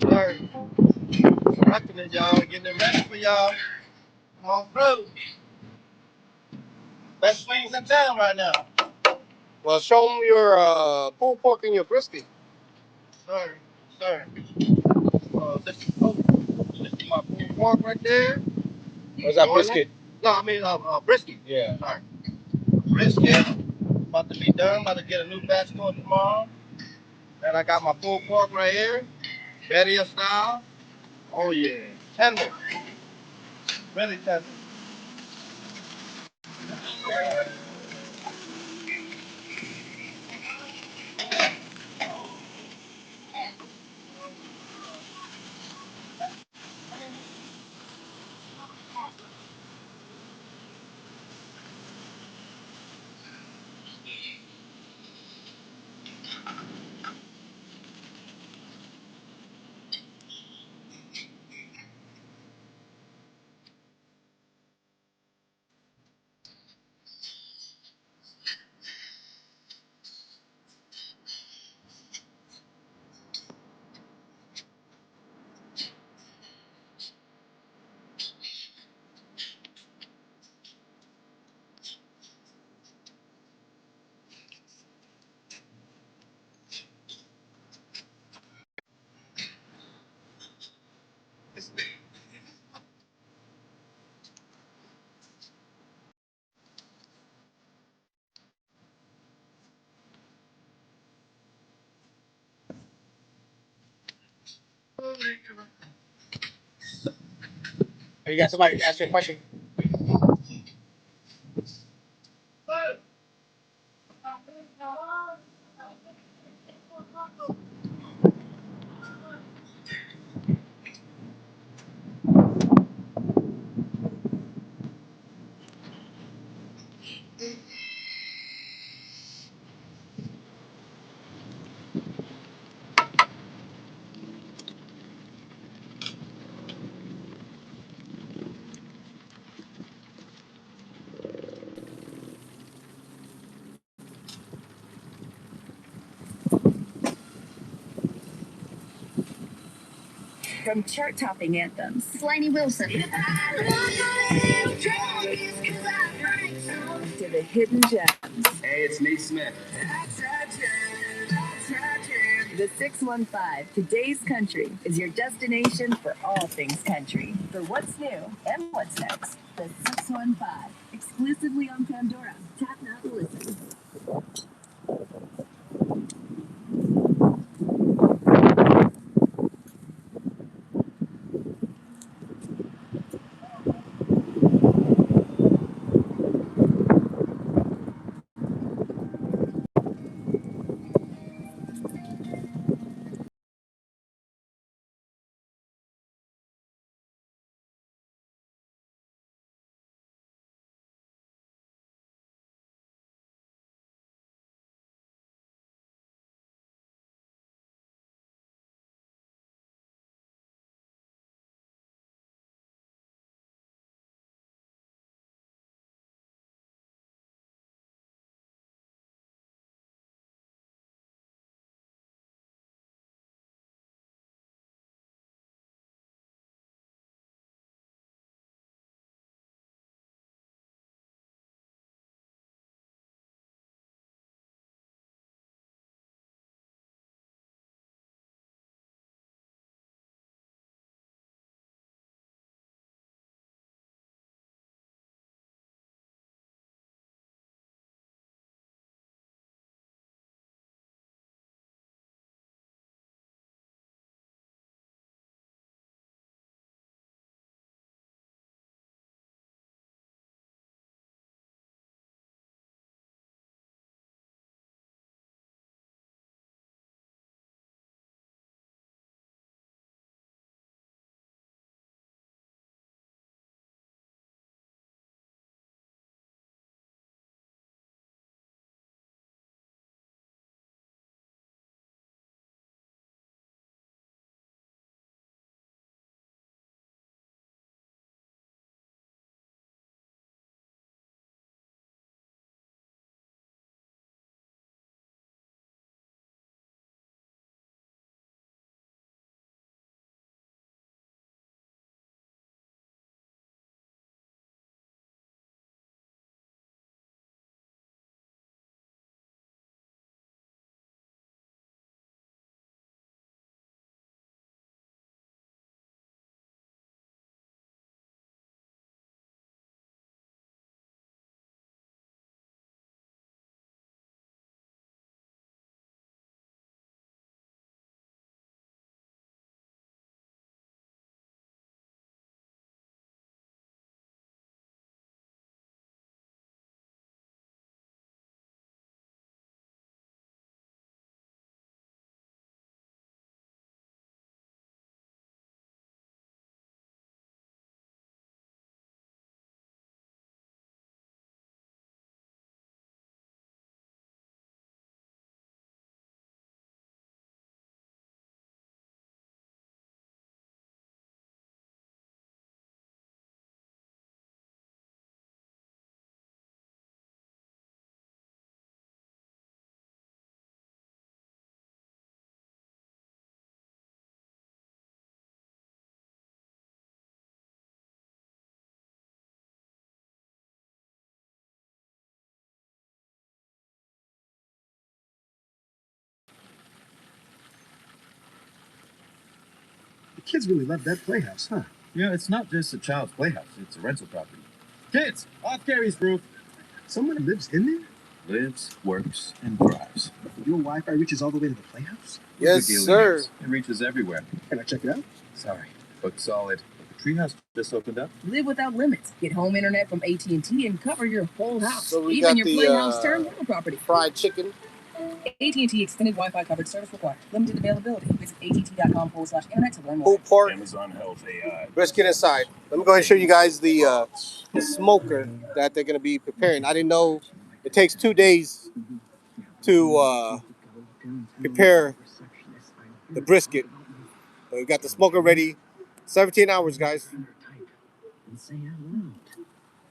Sorry, rocking it, y'all. Getting it ready for y'all. Come on through. Best swings in town right now. Well, show them your pulled pork and your brisket. Sorry, sorry. This is my pulled pork right there. Where's that brisket? No, I mean brisket. Yeah. Sorry, brisket. About to be done. About to get a new batch going tomorrow. And I got my pulled pork right here, Betty style. Oh yeah, tender, really tender. You got somebody ask you a question? From chart-topping anthems, Slaney Wilson, to the hidden gems. Hey, it's Nate Smith. The 615, Today's Country, is your destination for all things country. For what's new and what's next, the 615, exclusively on Pandora. Tap now to listen. Kids really love that playhouse, huh? You know, it's not just a child's playhouse, it's a rental property. Kids, off Carrie's roof. Someone lives in there? Lives, works, and thrives. Your Wi-Fi reaches all the way to the playhouse? Yes, sir. It reaches everywhere. Can I check it out? Sorry, but solid. The treehouse just opened up. Live without limits. Get home internet from AT&T and cover your whole house. So we Even got your the, playhouse turned rental property. Fried chicken. AT&T extended Wi-Fi coverage service required. Limited availability. Visit att.com/internet to learn more. Pulled pork. Amazon Health AI. Let's get inside. Let me go ahead and show you guys the smoker that they're going to be preparing. I didn't know it takes 2 days to prepare the brisket. But we got the smoker ready. 17 hours, guys.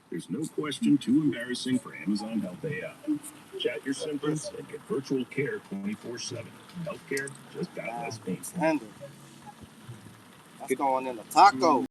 There's no question too embarrassing for Amazon Health AI. Chat your symptoms and get virtual care 24/7. Healthcare just got less painful. That's going in the taco.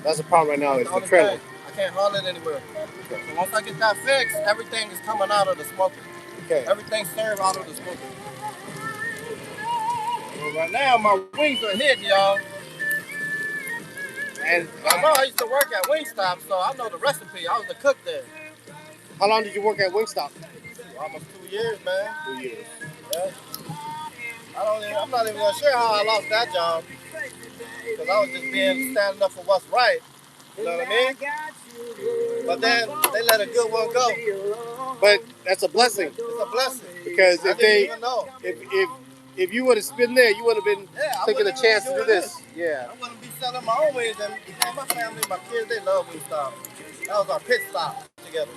That's the problem right now. Is the trailer. I can't haul it anywhere. So once I get that fixed, everything is coming out of the smoker. Okay. Everything's served out of the smoker. Well, right now, my wings are hitting, y'all. And I know I used to work at Wingstop, so I know the recipe. I was the cook there. How long did you work at Wingstop? Almost 2 years, man. 2 years. Yeah. I'm not even sure how I lost that job. Because I was just standing up for what's right. You know what I mean? But then they let a good one go. But that's a blessing. It's a blessing. Because if you would have been there, you would have been taking a chance to do this. Yeah. I wouldn't be selling my own wings. And my family, my kids, they love Wingstop. That was our pit stop together.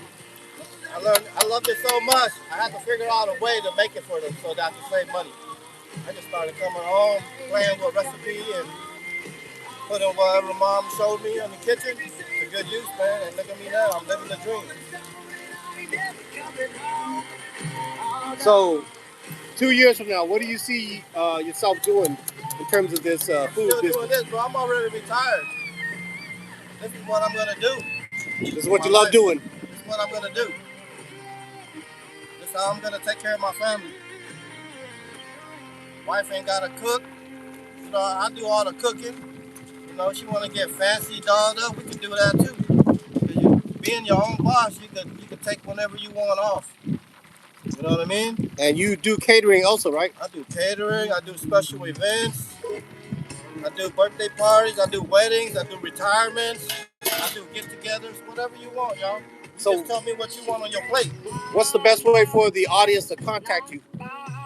I loved it so much, I had to figure out a way to make it for them so that I could save money. I just started coming home, playing with recipe and putting whatever mom showed me in the kitchen to good use, man. And look at me now, I'm living the dream. So, 2 years from now, what do you see yourself doing in terms of this food I'm still business? doing this, bro. I'm already retired. This is what I'm gonna do. This is what you love doing. This is what I'm gonna do. This is how I'm gonna take care of my family. Wife ain't gotta cook. You know, I do all the cooking. You know, she wanna get fancy, dolled up, we can do that too. Being your own boss, you could take whenever you want off. You know what I mean? And you do catering also, right? I do catering, I do special events, I do birthday parties, I do weddings, I do retirements, I do get-togethers, whatever you want, y'all. So just tell me what you want on your plate. What's the best way for the audience to contact you?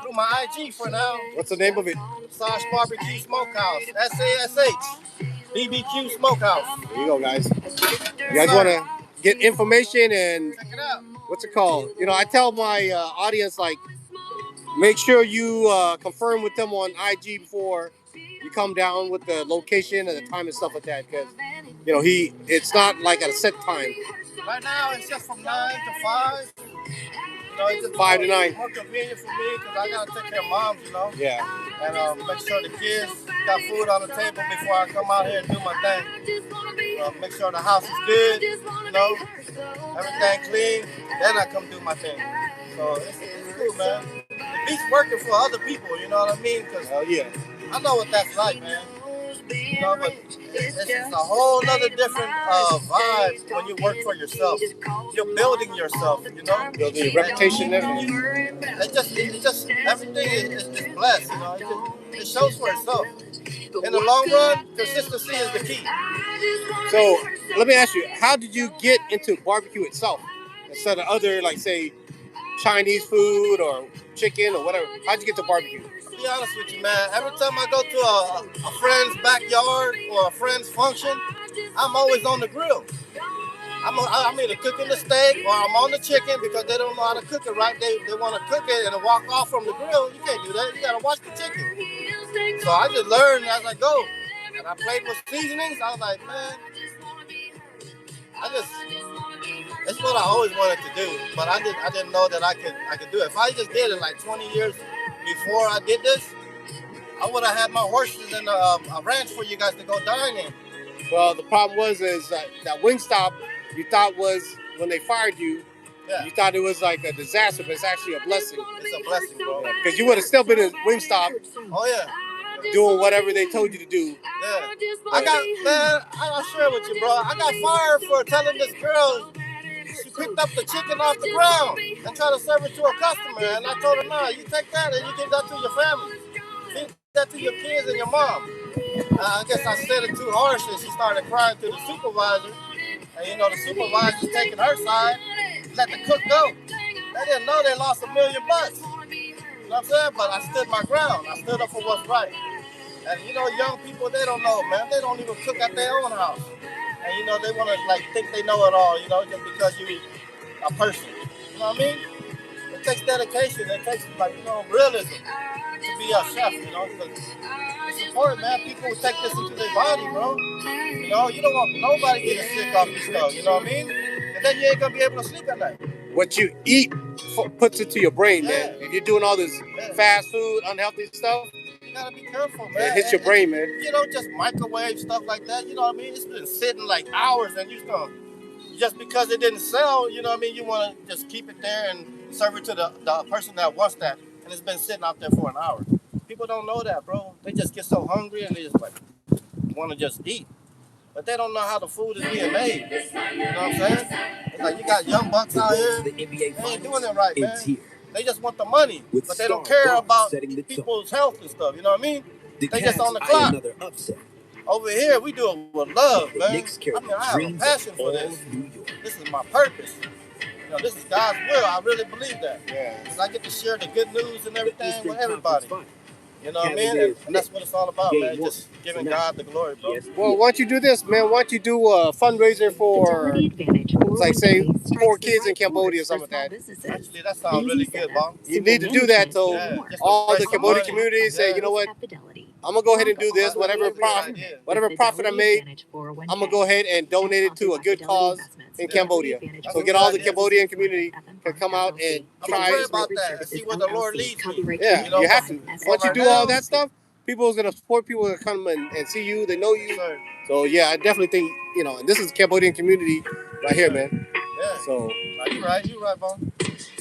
Through my IG for now. What's the name of it? SASH BBQ Smokehouse. SASH BBQ Smokehouse. There you go, guys. You guys want to get information and Check it out. what's it called? You know, I tell my audience, like, make sure you confirm with them on IG before you come down with the location and the time and stuff like that, because you know it's not like at a set time. Right now it's just from 9 to 5. You know, it's just 5 to 9. more convenient for me because I gotta take care of moms, you know. Yeah. And make sure the kids got food on the table before I come out here and do my thing. Make sure the house is good, you know, everything clean. Then I come do my thing. So it's cool, man. At least working for other people, you know what I mean? Because yeah. I know what that's like, man. You know, but it's a whole other different vibe when you work for yourself. You're building yourself, you know. Building your reputation and everything. It just everything is blessed, you know. It shows for itself. In the long run, consistency is the key. So let me ask you, how did you get into barbecue itself instead of other, like, say, Chinese food or chicken or whatever? How'd you get to barbecue? To be honest with you, man, every time I go to a friend's backyard or a friend's function, I'm always on the grill. I'm either cooking the steak or I'm on the chicken because they don't know how to cook it right. They want to cook it and walk off from the grill. You can't do that. You got to watch the chicken. So I just learned as I go. And I played with seasonings. I was like, man, it's what I always wanted to do. But I didn't know that I could do it. If I just did it like 20 years before I did this, I would have had my horses in a ranch for you guys to go dine in. Well, the problem was that Wingstop you thought was, when they fired you, you thought it was like a disaster, but it's actually a blessing. It's a blessing, bro. Because you would have still been at Wingstop. Oh, yeah. Doing whatever they told you to do. Yeah. I'll share with you, bro. I got fired for telling this girl she picked up the chicken off the ground and tried to serve it to a customer. And I told her, no, you take that and you give that to your family. Feed that to your kids and your mom. I guess I said it too harsh and she started crying to the supervisor. And you know, the supervisor's taking her side, let the cook go. They didn't know they lost $1 million. You know what I'm saying? But I stood my ground. I stood up for what's right. And you know, young people, they don't know, man. They don't even cook at their own house. And you know, they want to like think they know it all, you know, just because you a person. You know what I mean? It takes dedication. It takes, like, you know, realism to be a chef, you know. It's important, man. People will take this into their body, bro. You know, you don't want nobody getting sick off this stuff, you know what I mean? And then you ain't going to be able to sleep at night. What you eat puts it to your brain, man. If you're doing all this fast food, unhealthy stuff, you gotta be careful, man. It hits your brain, man. You know, just microwave stuff like that. You know what I mean? It's been sitting like hours, and just because it didn't sell, you know what I mean? You want to just keep it there and serve it to the person that wants that, and it's been sitting out there for an hour. People don't know that, bro. They just get so hungry and they just like want to just eat, but they don't know how the food is being made. You know what I'm saying? It's like you got young bucks out here. They ain't doing it right, man. They just want the money, but they don't care about people's health and stuff. You know what I mean? They just on the clock. Over here, we do it with love, man. I mean, I have a passion for this. This is my purpose. You know, this is God's will. I really believe that. Yeah. Because I get to share the good news and everything with everybody. You know what I mean? And that's what it's all about, man. Just giving God the glory, bro. Well, why don't you do this, man? Why don't you do a fundraiser for, like, say, 4 kids in Cambodia or something like that? Actually, that sounds really good, Bob. You need to do that so all the Cambodian community say, you know what? I'm going to go ahead and do this. Whatever profit I make, I'm going to go ahead and donate it to a good cause in Cambodia. So get all the Cambodian community to come out and try. Pray about that and see where the Lord leads me. Yeah, you have to. Once you do all that stuff, people is going to support people that come and see you. They know you. So, yeah, I definitely think, you know, and this is Cambodian community right here, man. Yeah. So. You're right, Bob.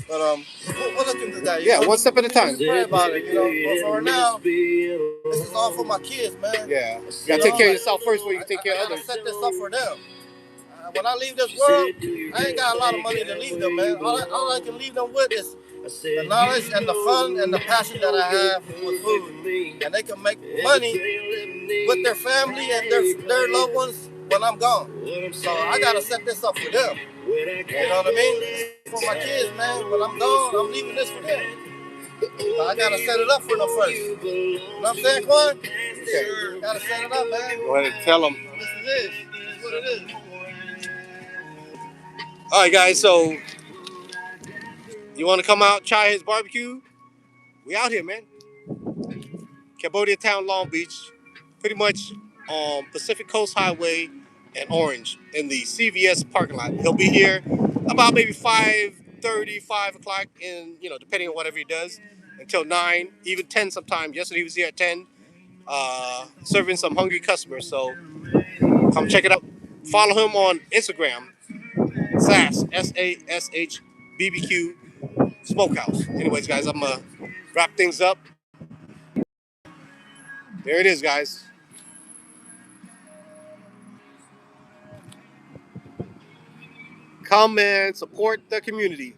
But we'll look into that. Yeah, one step at a time. Pray about it, you know. But for now, this is all for my kids, man. Yeah. You gotta take care of yourself first before you can take care of others. I set this up for them. When I leave this world, I ain't got a lot of money to leave them, man. All I can leave them with is the knowledge and the fun and the passion that I have with food. And they can make money with their family and their loved ones when I'm gone. So I gotta set this up for them. You know what I mean? For my kids, man. When I'm gone, I'm leaving this for them. So I gotta set it up for them first. You know what I'm saying, Quan? Yeah. Gotta set it up, man. Go ahead and tell them. This is it. This is what it is. All right, guys. So you want to come out, try his barbecue? We out here, man. Cambodia Town, Long Beach. Pretty much on Pacific Coast Highway and Orange in the CVS parking lot. He'll be here about maybe 5 4:30, 5 o'clock, and depending on whatever he does, until 9, even 10 sometimes. Yesterday he was here at 10, serving some hungry customers. So come check it out. Follow him on Instagram, SASH SASH BBQ Smokehouse. Anyways, guys, I'm gonna wrap things up. There it is, guys. Come and support the community.